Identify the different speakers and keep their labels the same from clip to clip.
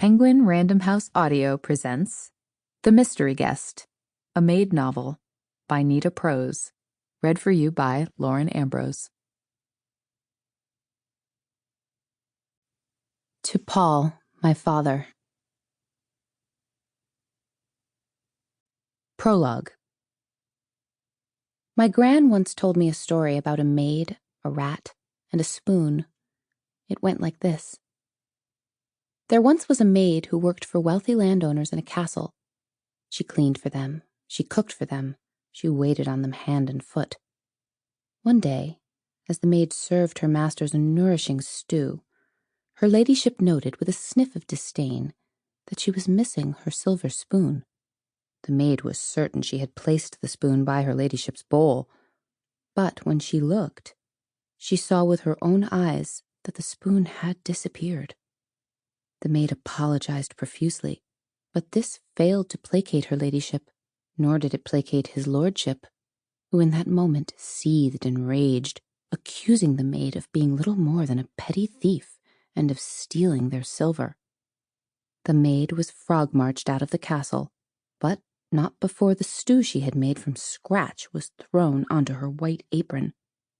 Speaker 1: Penguin Random House Audio presents The Mystery Guest, a Maid novel by Nita Prose, read for you by Lauren Ambrose. To Paul, my father. Prologue. My gran once told me a story about a maid, a rat, and a spoon. It went like this. There once was a maid who worked for wealthy landowners in a castle. She cleaned for them, she cooked for them, she waited on them hand and foot. One day, as the maid served her masters a nourishing stew, her ladyship noted with a sniff of disdain that she was missing her silver spoon. The maid was certain she had placed the spoon by her ladyship's bowl, but when she looked, she saw with her own eyes that the spoon had disappeared. The maid apologized profusely, but this failed to placate her ladyship, nor did it placate his lordship, who in that moment seethed and raged, accusing the maid of being little more than a petty thief and of stealing their silver. The maid was frog-marched out of the castle, but not before the stew she had made from scratch was thrown onto her white apron,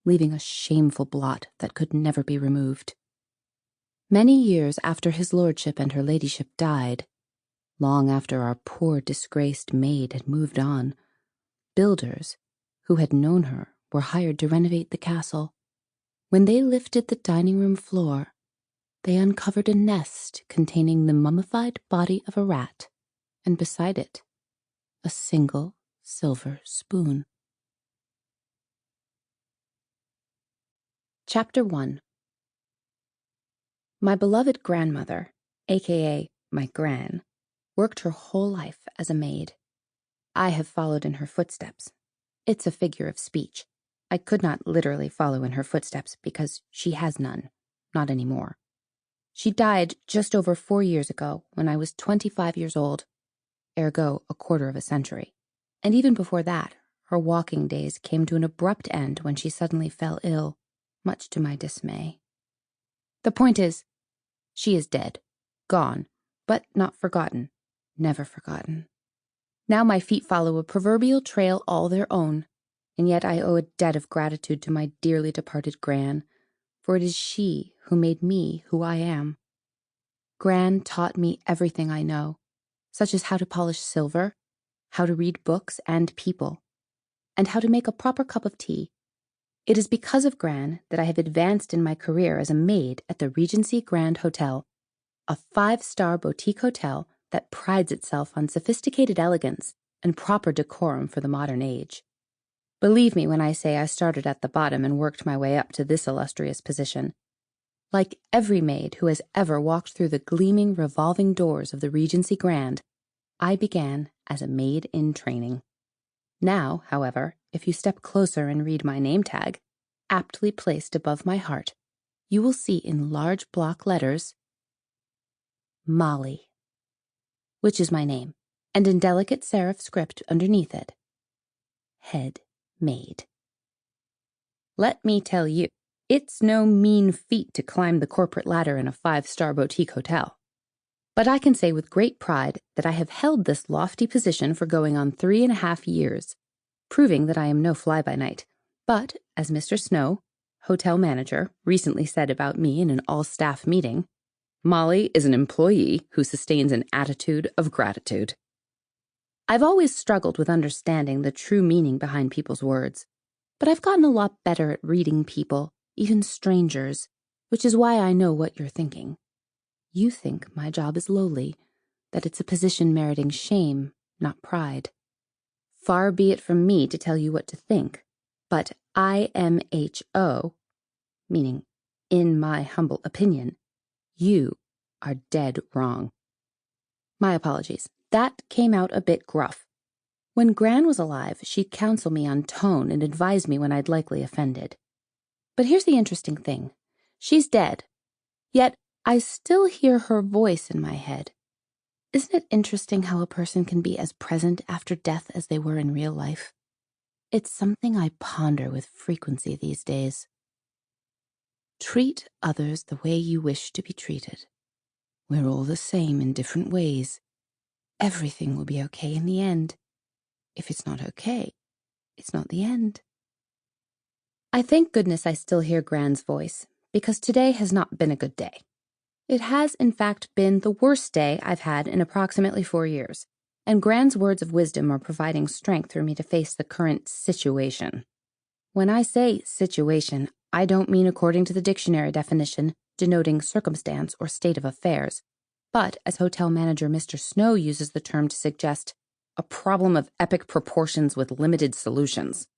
Speaker 1: leaving a shameful blot that could never be removed. Many years after his lordship and her ladyship died, long after our poor disgraced maid had moved on, builders, who had known her, were hired to renovate the castle. When they lifted the dining room floor, they uncovered a nest containing the mummified body of a rat, and beside it, a single silver spoon. Chapter 1. My beloved grandmother, aka my gran, worked her whole life as a maid. I have followed in her footsteps. It's a figure of speech. I could not literally follow in her footsteps because she has none, not anymore. She died just over 4 years ago when I was 25 years old, ergo a quarter of a century. And even before that, her walking days came to an abrupt end when she suddenly fell ill, much to my dismay. The point is, she is dead, gone, but not forgotten, never forgotten. Now my feet follow a proverbial trail all their own, and yet I owe a debt of gratitude to my dearly departed gran, for it is she who made me who I am. Gran taught me everything I know, such as how to polish silver, how to read books and people, and how to make a proper cup of tea. It is because of Gran that I have advanced in my career as a maid at the Regency Grand Hotel, a 5-star boutique hotel that prides itself on sophisticated elegance and proper decorum for the modern age. Believe me when I say I started at the bottom and worked my way up to this illustrious position. Like every maid who has ever walked through the gleaming revolving doors of the Regency Grand, I began as a maid in training. Now, however, if you step closer and read my name tag, aptly placed above my heart, you will see in large block letters, Molly, which is my name, and in delicate serif script underneath it, Head Maid. Let me tell you, it's no mean feat to climb the corporate ladder in a 5-star boutique hotel. But I can say with great pride that I have held this lofty position for going on 3.5 years, proving that I am no fly-by-night. But, as Mr. Snow, hotel manager, recently said about me in an all-staff meeting, Molly is an employee who sustains an attitude of gratitude. I've always struggled with understanding the true meaning behind people's words, but I've gotten a lot better at reading people, even strangers, which is why I know what you're thinking. You think my job is lowly, that it's a position meriting shame, not pride. Far be it from me to tell you what to think, but IMHO, meaning in my humble opinion, you are dead wrong. My apologies. That came out a bit gruff. When Gran was alive, she'd counsel me on tone and advise me when I'd likely offended. But here's the interesting thing. She's dead, yet I still hear her voice in my head. Isn't it interesting how a person can be as present after death as they were in real life? It's something I ponder with frequency these days. Treat others the way you wish to be treated. We're all the same in different ways. Everything will be okay in the end. If it's not okay, it's not the end. I thank goodness I still hear Gran's voice, because today has not been a good day. It has, in fact, been the worst day I've had in approximately 4 years, and Gran's words of wisdom are providing strength for me to face the current situation. When I say situation, I don't mean according to the dictionary definition, denoting circumstance or state of affairs, but as hotel manager Mr. Snow uses the term to suggest, a problem of epic proportions with limited solutions.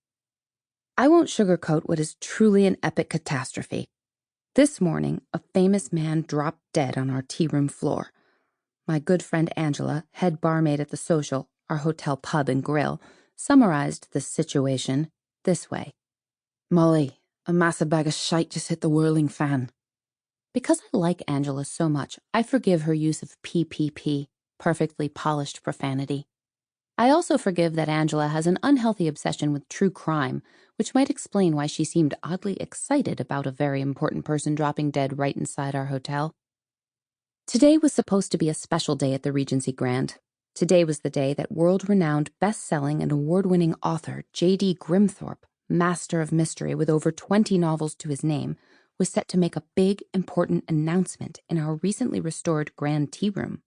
Speaker 1: I won't sugarcoat what is truly an epic catastrophe. This morning, a famous man dropped dead on our tea room floor. My good friend Angela, head barmaid at the Social, our hotel pub and grill, summarized the situation this way. "Molly, a massive bag of shite just hit the whirling fan." Because I like Angela so much, I forgive her use of PPP, perfectly polished profanity. I also forgive that Angela has an unhealthy obsession with true crime, which might explain why she seemed oddly excited about a very important person dropping dead right inside our hotel. Today was supposed to be a special day at the Regency Grand. Today was the day that world-renowned best-selling and award-winning author J.D. Grimthorpe, master of mystery with over 20 novels to his name, was set to make a big, important announcement in our recently restored Grand Tea Room.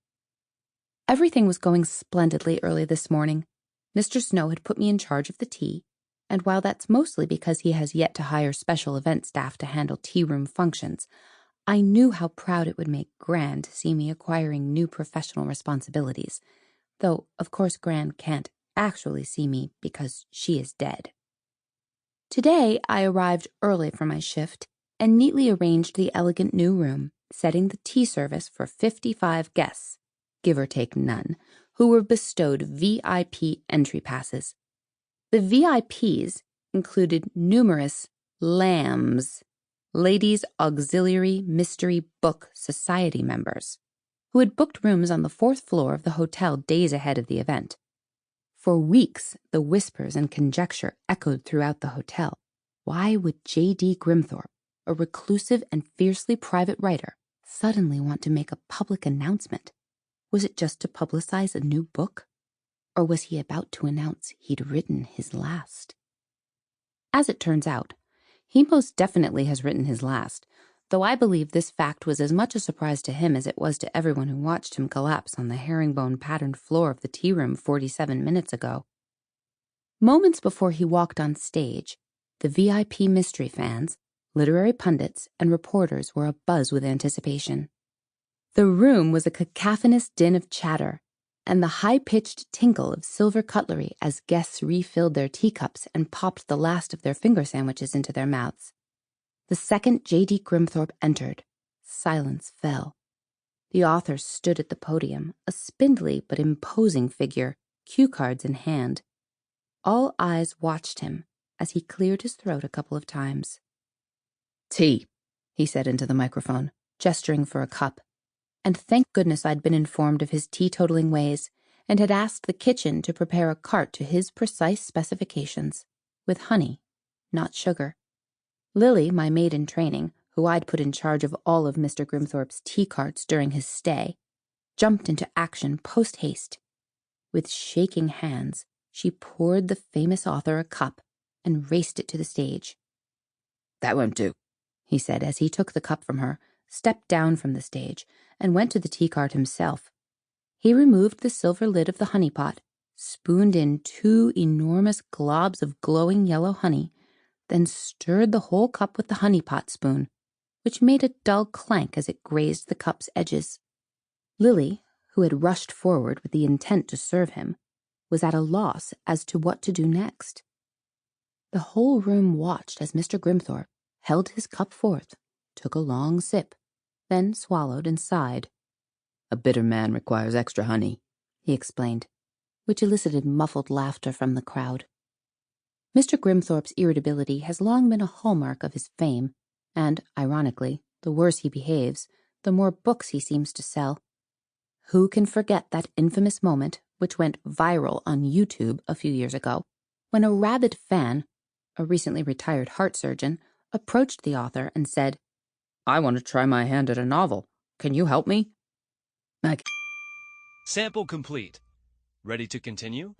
Speaker 1: Everything was going splendidly early this morning. Mr. Snow had put me in charge of the tea, and while that's mostly because he has yet to hire special event staff to handle tea room functions, I knew how proud it would make Gran to see me acquiring new professional responsibilities, though, of course, Gran can't actually see me because she is dead. Today, I arrived early for my shift and neatly arranged the elegant new room, setting the tea service for 55 guests, give or take none, who were bestowed VIP entry passes. The VIPs included numerous lambs, Ladies Auxiliary Mystery Book Society members, who had booked rooms on the 4th floor of the hotel days ahead of the event. For weeks, the whispers and conjecture echoed throughout the hotel. Why would J.D. Grimthorpe, a reclusive and fiercely private writer, suddenly want to make a public announcement? Was it just to publicize a new book? Or was he about to announce he'd written his last? As it turns out, he most definitely has written his last, though I believe this fact was as much a surprise to him as it was to everyone who watched him collapse on the herringbone-patterned floor of the tea room 47 minutes ago. Moments before he walked on stage, the VIP mystery fans, literary pundits, and reporters were abuzz with anticipation. The room was a cacophonous din of chatter, and the high-pitched tinkle of silver cutlery as guests refilled their teacups and popped the last of their finger sandwiches into their mouths. The second J.D. Grimthorpe entered, silence fell. The author stood at the podium, a spindly but imposing figure, cue cards in hand. All eyes watched him as he cleared his throat a couple of times. "Tea," he said into the microphone, gesturing for a cup. And thank goodness I'd been informed of his teetotaling ways and had asked the kitchen to prepare a cart to his precise specifications, with honey, not sugar. Lily, my maid in training, who I'd put in charge of all of Mr. Grimthorpe's tea carts during his stay, jumped into action post-haste. With shaking hands, she poured the famous author a cup and raced it to the stage. "That won't do," he said as he took the cup from her, stepped down from the stage, and went to the tea cart himself. He removed the silver lid of the honey pot, spooned in 2 enormous globs of glowing yellow honey, then stirred the whole cup with the honey pot spoon, which made a dull clank as it grazed the cup's edges. Lily, who had rushed forward with the intent to serve him, was at a loss as to what to do next. The whole room watched as Mr. Grimthorpe held his cup forth, took a long sip, then swallowed and sighed. "A bitter man requires extra honey," he explained, which elicited muffled laughter from the crowd. Mr. Grimthorpe's irritability has long been a hallmark of his fame, and, ironically, the worse he behaves, the more books he seems to sell. Who can forget that infamous moment, which went viral on YouTube a few years ago, when a rabid fan, a recently retired heart surgeon, approached the author and said, "I want to try my hand at a novel. Can you help me?" I
Speaker 2: Sample complete. Ready to continue?